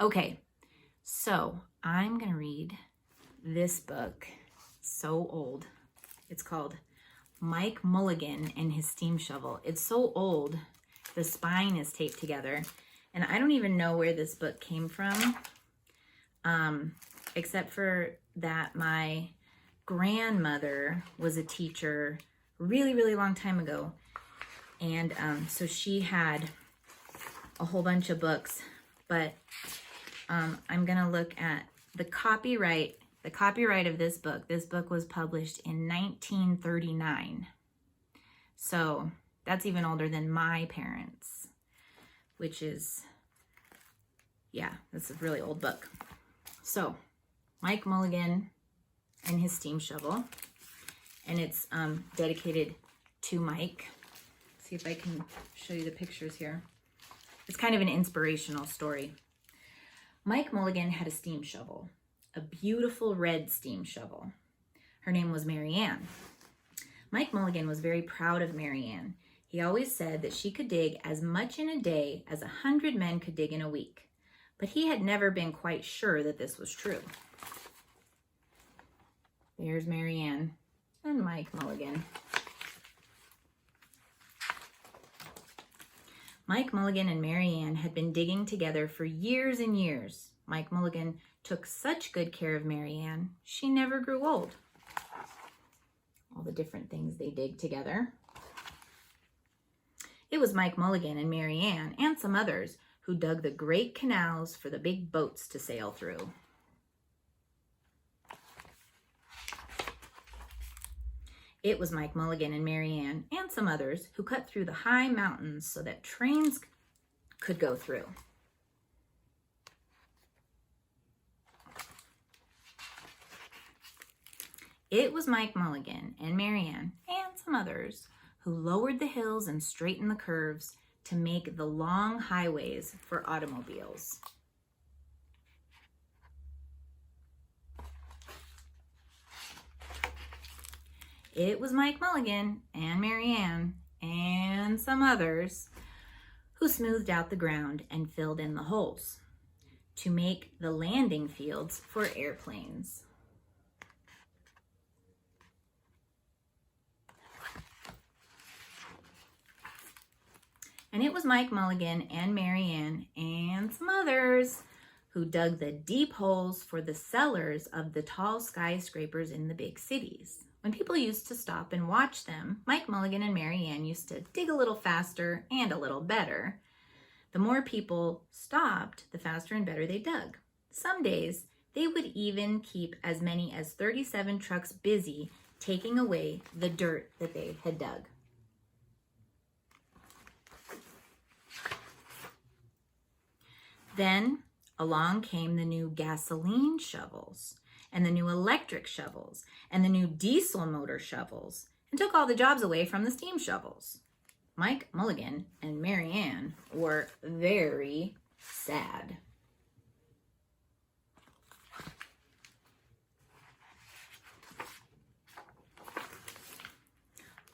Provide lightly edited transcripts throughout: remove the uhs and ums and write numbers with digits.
Okay, so I'm going to read this book. So old. It's called Mike Mulligan and His Steam Shovel. It's so old, the spine is taped together. And I don't even know where this book came from, except for that my grandmother was a teacher really, really long time ago. And so she had a whole bunch of books, but I'm going to look at the copyright. The copyright of this book. This book was published in 1939. So that's even older than my parents, which is, yeah, this is a really old book. So Mike Mulligan and His Steam Shovel. And it's dedicated to Mike. See if I can show you the pictures here. It's kind of an inspirational story. Mike Mulligan had a steam shovel, a beautiful red steam shovel. Her name was Mary Ann. Mike Mulligan was very proud of Mary Ann. He always said that she could dig as much in a day as 100 men could dig in a week. But he had never been quite sure that this was true. There's Mary Ann and Mike Mulligan. Mike Mulligan and Mary Ann had been digging together for years and years. Mike Mulligan took such good care of Mary Ann, she never grew old. All the different things they dig together. It was Mike Mulligan and Mary Ann and some others who dug the great canals for the big boats to sail through. It was Mike Mulligan and Mary Ann and some others who cut through the high mountains so that trains could go through. It was Mike Mulligan and Mary Ann and some others who lowered the hills and straightened the curves to make the long highways for automobiles. It was Mike Mulligan and Mary Ann and some others who smoothed out the ground and filled in the holes to make the landing fields for airplanes. And it was Mike Mulligan and Mary Ann and some others who dug the deep holes for the cellars of the tall skyscrapers in the big cities. When people used to stop and watch them, Mike Mulligan and Mary Ann used to dig a little faster and a little better. The more people stopped, the faster and better they dug. Some days, they would even keep as many as 37 trucks busy taking away the dirt that they had dug. Then along came the new gasoline shovels and the new electric shovels and the new diesel motor shovels and took all the jobs away from the steam shovels. Mike Mulligan and Mary Ann were very sad.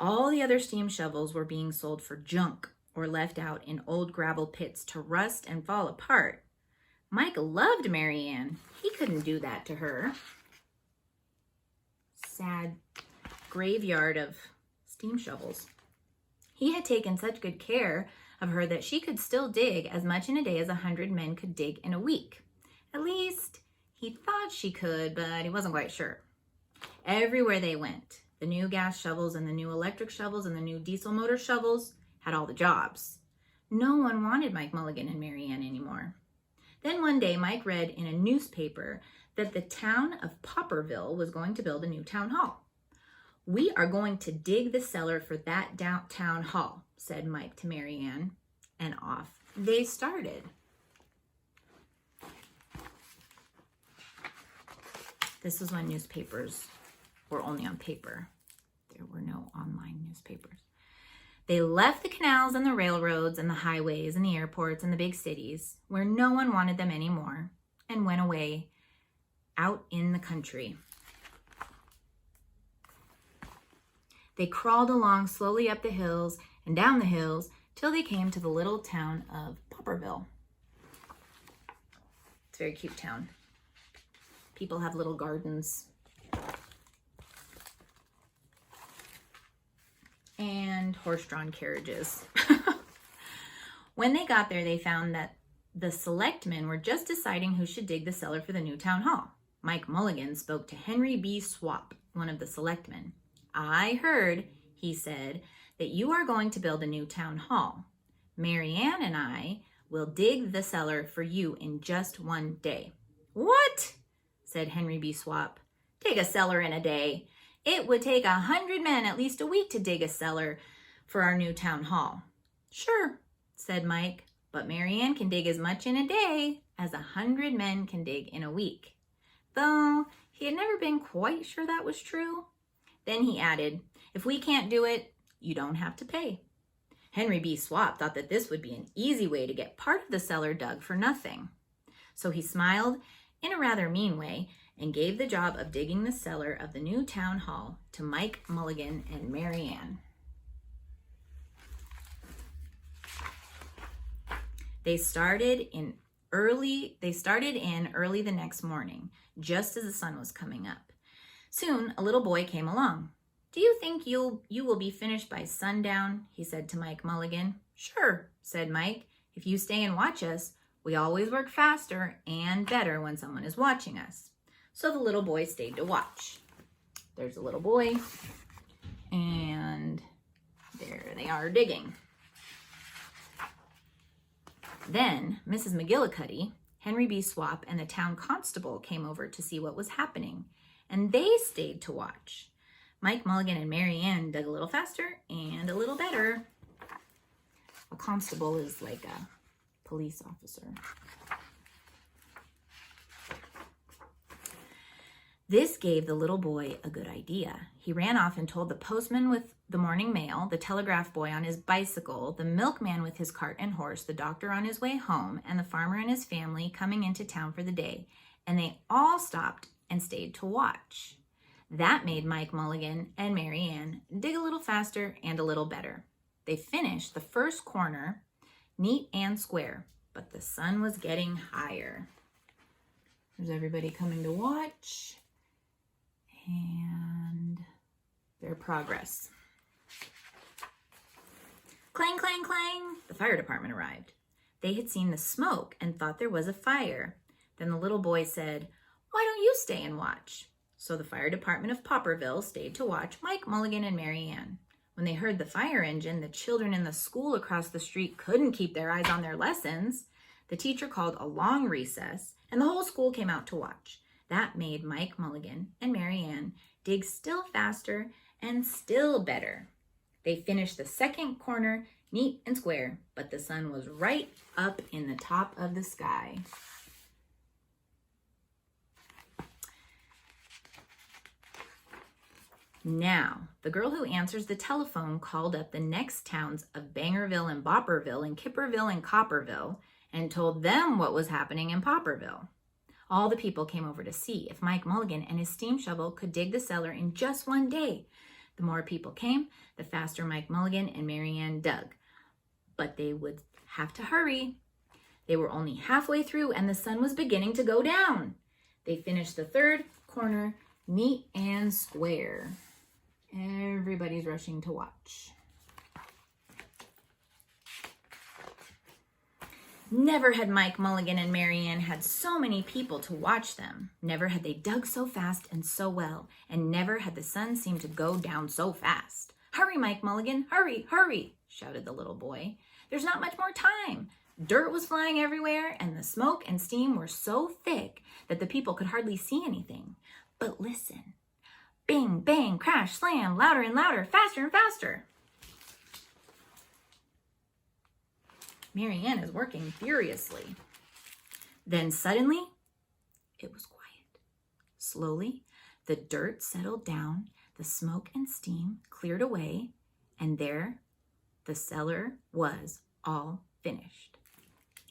All the other steam shovels were being sold for junk or left out in old gravel pits to rust and fall apart. Mike loved Mary Ann. He couldn't do that to her. Sad graveyard of steam shovels. He had taken such good care of her that she could still dig as much in a day as 100 men could dig in a week. At least he thought she could, but he wasn't quite sure. Everywhere they went, the new gas shovels and the new electric shovels and the new diesel motor shovels had all the jobs. No one wanted Mike Mulligan and Mary Ann anymore. Then one day, Mike read in a newspaper that the town of Popperville was going to build a new town hall. "We are going to dig the cellar for that town hall," said Mike to Mary Ann, and off they started. This was when newspapers were only on paper. There were no online newspapers. They left the canals and the railroads and the highways and the airports and the big cities where no one wanted them anymore and went away out in the country. They crawled along slowly up the hills and down the hills till they came to the little town of Popperville. a very cute town. People have little gardens. And horse-drawn carriages. When they got there, they found that the selectmen were just deciding who should dig the cellar for the new town hall. Mike Mulligan spoke to Henry B. Swap, one of the selectmen. "I heard," he said, "that you are going to build a new town hall. Mary Ann and I will dig the cellar for you in just one day." "What?" said Henry B. Swap. "Dig a cellar in a day? It would take 100 men at least a week to dig a cellar for our new town hall." "Sure," said Mike, "but Mary Ann can dig as much in a day as 100 men can dig in a week." Though he had never been quite sure that was true. Then he added, "If we can't do it, you don't have to pay." Henry B. Swap thought that this would be an easy way to get part of the cellar dug for nothing. So he smiled in a rather mean way and gave the job of digging the cellar of the new town hall to Mike Mulligan and Mary Ann. They started in early the next morning, just as the sun was coming up. Soon, a little boy came along. "Do you think you will be finished by sundown?" he said to Mike Mulligan. "Sure," said Mike. "If you stay and watch us, we always work faster and better when someone is watching us." So the little boy stayed to watch. There's a little boy, and there they are digging. Then Mrs. McGillicuddy, Henry B. Swap, and the town constable came over to see what was happening, and they stayed to watch. Mike Mulligan and Mary Ann dug a little faster and a little better. A constable is like a police officer. This gave the little boy a good idea. He ran off and told the postman with the morning mail, the telegraph boy on his bicycle, the milkman with his cart and horse, the doctor on his way home, and the farmer and his family coming into town for the day. And they all stopped and stayed to watch. That made Mike Mulligan and Mary Ann dig a little faster and a little better. They finished the first corner neat and square, but the sun was getting higher. There's everybody coming to watch and their progress. Clang, clang, clang, the fire department arrived. They had seen the smoke and thought there was a fire. Then the little boy said, "Why don't you stay and watch?" So the fire department of Popperville stayed to watch Mike Mulligan and Mary Ann. When they heard the fire engine, the children in the school across the street couldn't keep their eyes on their lessons. The teacher called a long recess, and the whole school came out to watch. That made Mike Mulligan and Mary Ann dig still faster and still better. They finished the second corner neat and square, but the sun was right up in the top of the sky. Now, the girl who answers the telephone called up the next towns of Bangerville and Bopperville and Kipperville and Copperville and told them what was happening in Popperville. All the people came over to see if Mike Mulligan and his steam shovel could dig the cellar in just one day. The more people came, the faster Mike Mulligan and Mary Ann dug. But they would have to hurry. They were only halfway through and the sun was beginning to go down. They finished the third corner neat and square. Everybody's rushing to watch. Never had Mike Mulligan and Mary Ann had so many people to watch them. Never had they dug so fast and so well, and never had the sun seemed to go down so fast. "Hurry, Mike Mulligan, hurry, hurry," shouted the little boy. "There's not much more time." Dirt was flying everywhere, and the smoke and steam were so thick that the people could hardly see anything. But listen. Bing, bang, crash, slam, louder and louder, faster and faster. Mary Ann is working furiously. Then suddenly, it was quiet. Slowly, the dirt settled down, the smoke and steam cleared away, and there the cellar was all finished.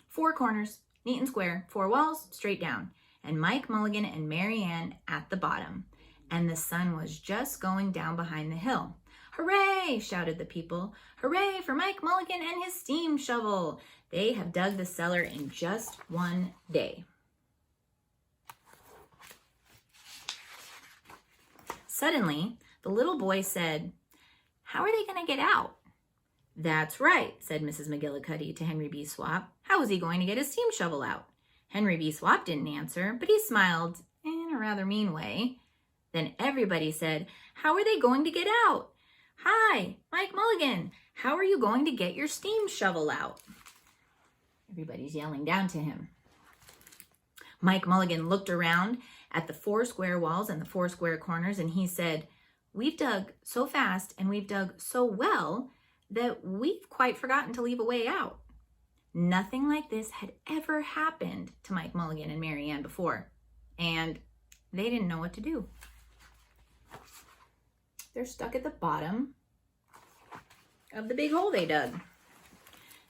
4 corners, neat and square, 4 walls, straight down, and Mike Mulligan and Mary Ann at the bottom. And the sun was just going down behind the hill. "Hooray!" shouted the people. "Hooray for Mike Mulligan and his steam shovel! They have dug the cellar in just one day." Suddenly, the little boy said, "How are they going to get out?" "That's right," said Mrs. McGillicuddy to Henry B. Swap. "How was he going to get his steam shovel out?" Henry B. Swap didn't answer, but he smiled in a rather mean way. Then everybody said, "How are they going to get out?" "Hi, Mike Mulligan, how are you going to get your steam shovel out?" Everybody's yelling down to him. Mike Mulligan looked around at the 4 square walls and the 4 square corners, and he said, "We've dug so fast and we've dug so well that we've quite forgotten to leave a way out." Nothing like this had ever happened to Mike Mulligan and Mary Ann before, and they didn't know what to do. They're stuck at the bottom of the big hole they dug.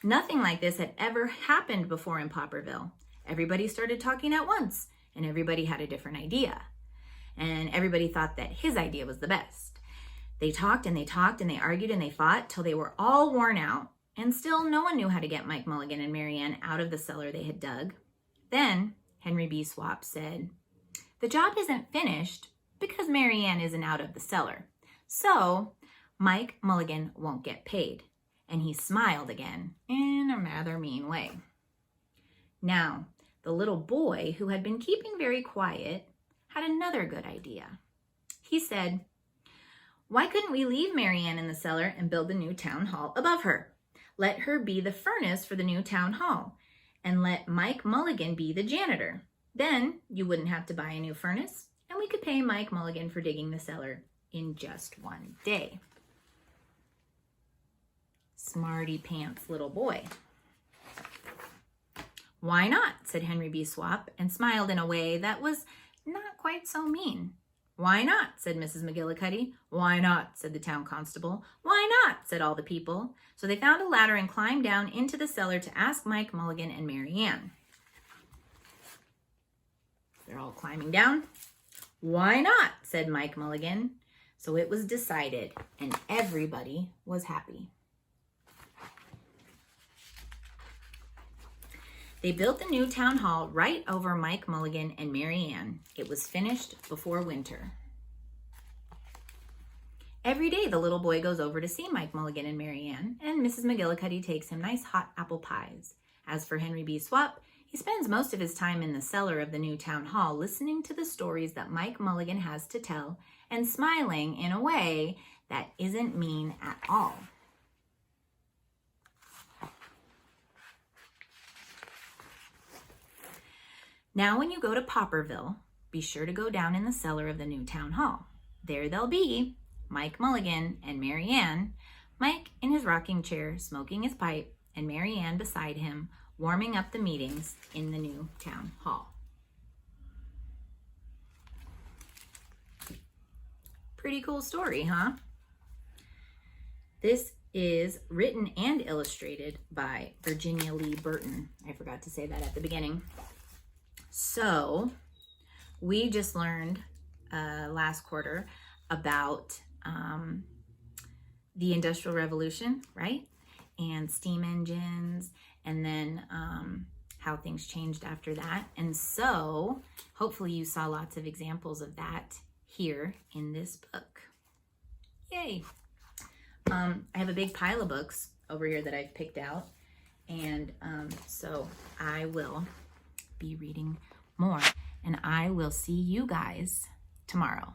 Nothing like this had ever happened before in Popperville. Everybody started talking at once, and everybody had a different idea. And everybody thought that his idea was the best. They talked and they talked and they argued and they fought till they were all worn out, and still no one knew how to get Mike Mulligan and Mary Ann out of the cellar they had dug. Then Henry B. Swap said, "The job isn't finished because Mary Ann isn't out of the cellar. So Mike Mulligan won't get paid." And he smiled again in a rather mean way. Now, the little boy, who had been keeping very quiet, had another good idea. He said, "Why couldn't we leave Mary Ann in the cellar and build the new town hall above her? Let her be the furnace for the new town hall, and let Mike Mulligan be the janitor. Then you wouldn't have to buy a new furnace, and we could pay Mike Mulligan for digging the cellar in just one day." Smarty pants little boy. "Why not?" said Henry B. Swap, and smiled in a way that was not quite so mean. "Why not?" said Mrs. McGillicuddy. "Why not?" said the town constable. "Why not?" said all the people. So they found a ladder and climbed down into the cellar to ask Mike Mulligan and Mary Ann. They're all climbing down. "Why not?" said Mike Mulligan. So it was decided, and everybody was happy. They built the new town hall right over Mike Mulligan and Mary Ann. It was finished before winter. Every day the little boy goes over to see Mike Mulligan and Mary Ann, and Mrs. McGillicuddy takes him nice hot apple pies. As for Henry B. Swap, he spends most of his time in the cellar of the new town hall listening to the stories that Mike Mulligan has to tell and smiling in a way that isn't mean at all. Now when you go to Popperville, be sure to go down in the cellar of the new town hall. There they'll be, Mike Mulligan and Mary Ann, Mike in his rocking chair smoking his pipe, and Mary Ann beside him warming up the meetings in the new town hall. Pretty cool story, huh? This is written and illustrated by Virginia Lee Burton. I forgot to say that at the beginning. So we just learned last quarter about the Industrial Revolution, right? And steam engines, and then how things changed after that. And so hopefully you saw lots of examples of that here in this book. Yay! I have a big pile of books over here that I've picked out, and so I will be reading more, and I will see you guys tomorrow.